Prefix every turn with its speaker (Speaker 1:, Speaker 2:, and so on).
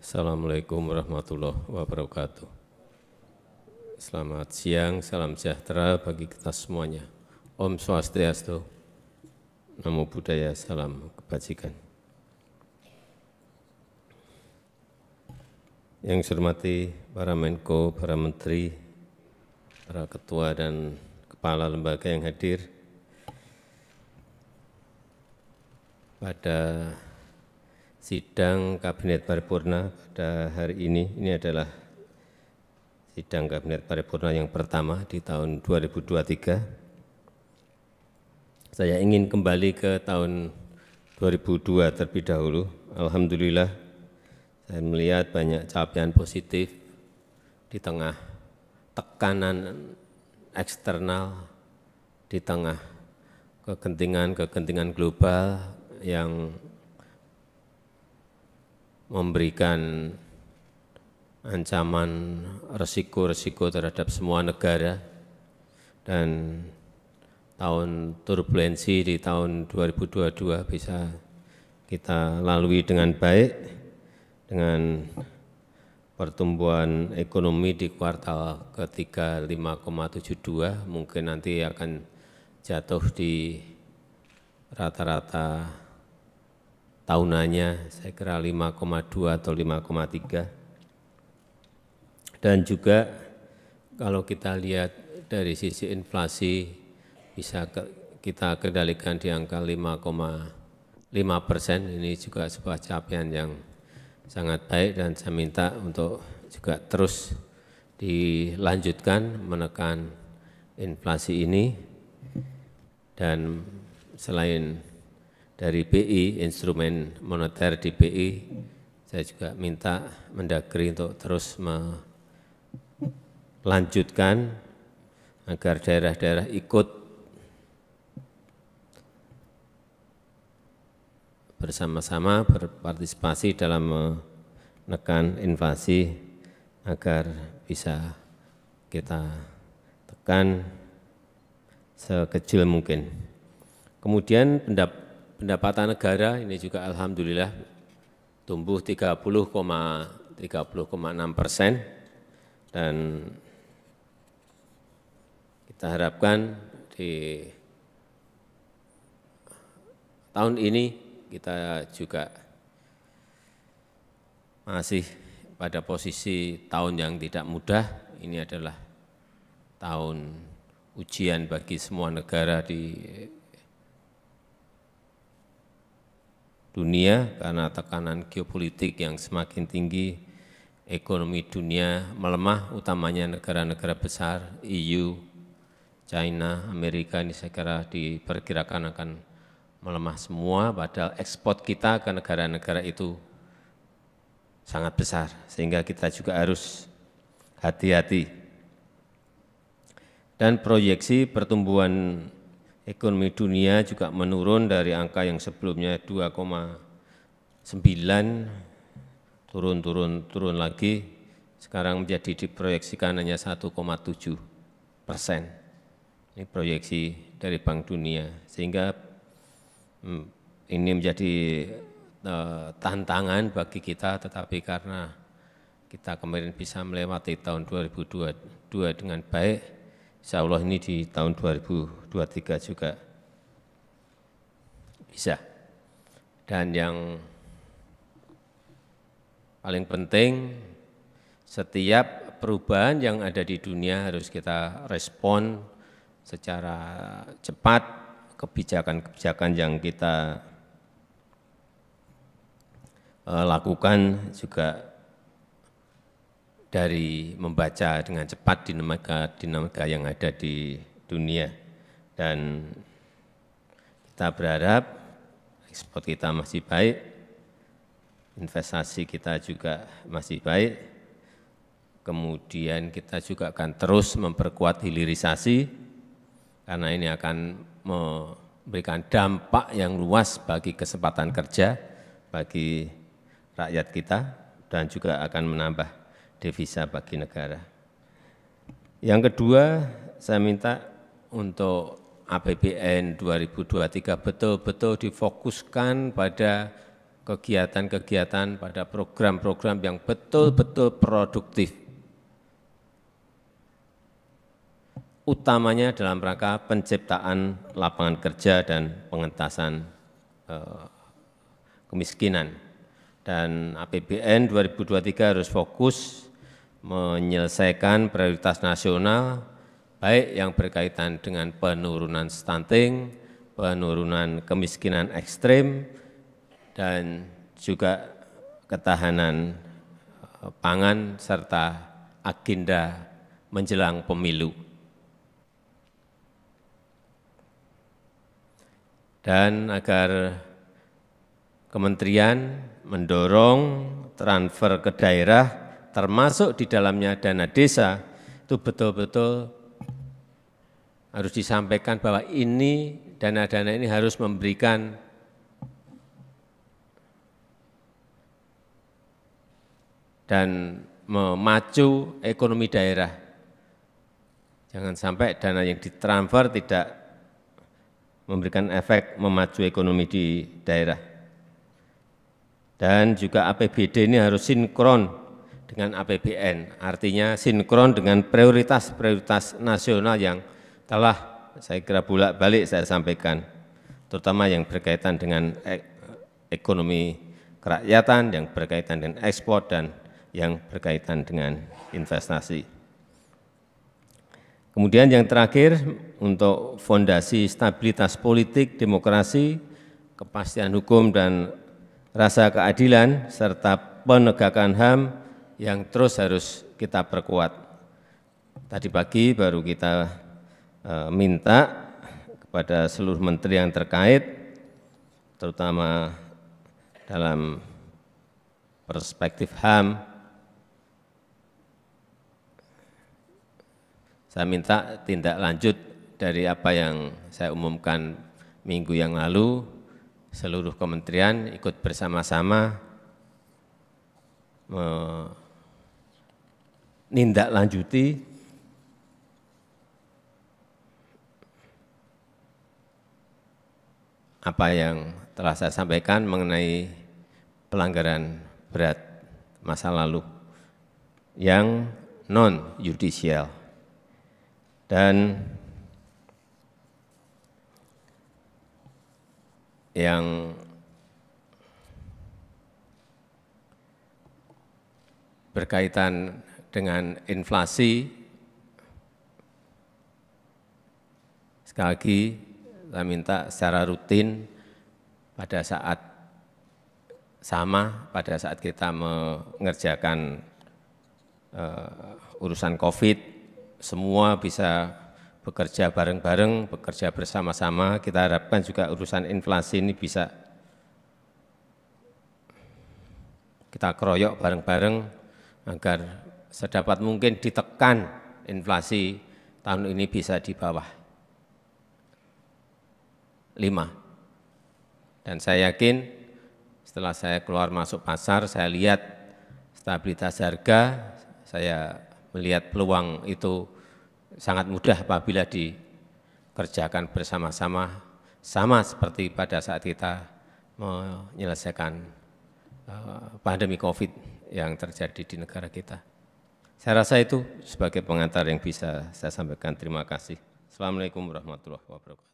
Speaker 1: Assalamualaikum warahmatullahi wabarakatuh. Selamat siang, salam sejahtera bagi kita semuanya. Om Swastiastu, Namo Buddhaya, salam kebajikan. Yang saya hormati para Menko, para Menteri, para Ketua dan Kepala Lembaga yang hadir pada sidang Kabinet Paripurna pada hari ini adalah sidang Kabinet Paripurna yang pertama di tahun 2023. Saya ingin kembali ke tahun 2002 terlebih dahulu. Alhamdulillah, saya melihat banyak capaian positif di tengah tekanan eksternal, di tengah kegentingan global yang memberikan ancaman resiko-resiko terhadap semua negara, dan tahun turbulensi di tahun 2022 bisa kita lalui dengan baik dengan pertumbuhan ekonomi di kuartal ketiga 5,72, mungkin nanti akan jatuh di rata-rata tahunannya saya kira 5,2 atau 5,3. Dan juga kalau kita lihat dari sisi inflasi bisa kita kendalikan di angka 5,5%, ini juga sebuah capaian yang sangat baik dan saya minta untuk juga terus dilanjutkan menekan inflasi ini. Dan selain dari BI, instrumen moneter di BI, saya juga minta Mendagri untuk terus melanjutkan agar daerah-daerah ikut bersama-sama berpartisipasi dalam menekan inflasi agar bisa kita tekan sekecil mungkin. Kemudian pendapatan negara ini juga alhamdulillah tumbuh 30,6%, dan kita harapkan di tahun ini kita juga masih pada posisi tahun yang tidak mudah. Ini adalah tahun ujian bagi semua negara di dunia karena tekanan geopolitik yang semakin tinggi, ekonomi dunia melemah, utamanya negara-negara besar, EU, China, Amerika, ini saya kira diperkirakan akan melemah semua, padahal ekspor kita ke negara-negara itu sangat besar, sehingga kita juga harus hati-hati. Dan proyeksi pertumbuhan ekonomi dunia juga menurun dari angka yang sebelumnya 2,9, turun lagi, sekarang menjadi diproyeksikan hanya 1,7%. Ini proyeksi dari Bank Dunia, sehingga ini menjadi tantangan bagi kita, tetapi karena kita kemarin bisa melewati tahun 2022 dengan baik, insya Allah ini di tahun 2023 juga bisa. Dan yang paling penting, setiap perubahan yang ada di dunia harus kita respon secara cepat. Kebijakan-kebijakan yang kita lakukan juga dari membaca dengan cepat dinamika yang ada di dunia, dan kita berharap ekspor kita masih baik, investasi kita juga masih baik, kemudian kita juga akan terus memperkuat hilirisasi karena ini akan memberikan dampak yang luas bagi kesempatan kerja bagi rakyat kita dan juga akan menambah devisa bagi negara. Yang kedua, saya minta untuk APBN 2023 betul-betul difokuskan pada kegiatan-kegiatan, pada program-program yang betul-betul produktif. Utamanya dalam rangka penciptaan lapangan kerja dan pengentasan kemiskinan. Dan APBN 2023 harus fokus menyelesaikan prioritas nasional, baik yang berkaitan dengan penurunan stunting, penurunan kemiskinan ekstrim, dan juga ketahanan pangan serta agenda menjelang pemilu. Dan agar kementerian mendorong transfer ke daerah, termasuk di dalamnya dana desa, itu betul-betul harus disampaikan bahwa ini, dana-dana ini harus memberikan dan memacu ekonomi daerah. Jangan sampai dana yang ditransfer tidak memberikan efek memacu ekonomi di daerah. Dan juga APBD ini harus sinkron dengan APBN, artinya sinkron dengan prioritas-prioritas nasional yang telah saya kira bolak-balik saya sampaikan, terutama yang berkaitan dengan ekonomi kerakyatan, yang berkaitan dengan ekspor, dan yang berkaitan dengan investasi. Kemudian yang terakhir, untuk fondasi stabilitas politik, demokrasi, kepastian hukum, dan rasa keadilan, serta penegakan HAM yang terus harus kita perkuat. Tadi pagi baru kita minta kepada seluruh menteri yang terkait, terutama dalam perspektif HAM, saya minta tindak lanjut dari apa yang saya umumkan minggu yang lalu, seluruh kementerian ikut bersama-sama menindaklanjuti apa yang telah saya sampaikan mengenai pelanggaran berat masa lalu yang non-yudisial. Dan yang berkaitan dengan inflasi, sekali lagi saya minta secara rutin pada saat pada saat kita mengerjakan urusan COVID, semua bisa bekerja bareng-bareng, bekerja bersama-sama. Kita harapkan juga urusan inflasi ini bisa kita keroyok bareng-bareng agar sedapat mungkin ditekan inflasi tahun ini bisa di bawah 5. Dan saya yakin setelah saya keluar masuk pasar, saya lihat stabilitas harga, saya melihat peluang itu sangat mudah apabila dikerjakan bersama-sama, sama seperti pada saat kita menyelesaikan pandemi COVID yang terjadi di negara kita. Saya rasa itu sebagai pengantar yang bisa saya sampaikan. Terima kasih. Assalamualaikum warahmatullahi wabarakatuh.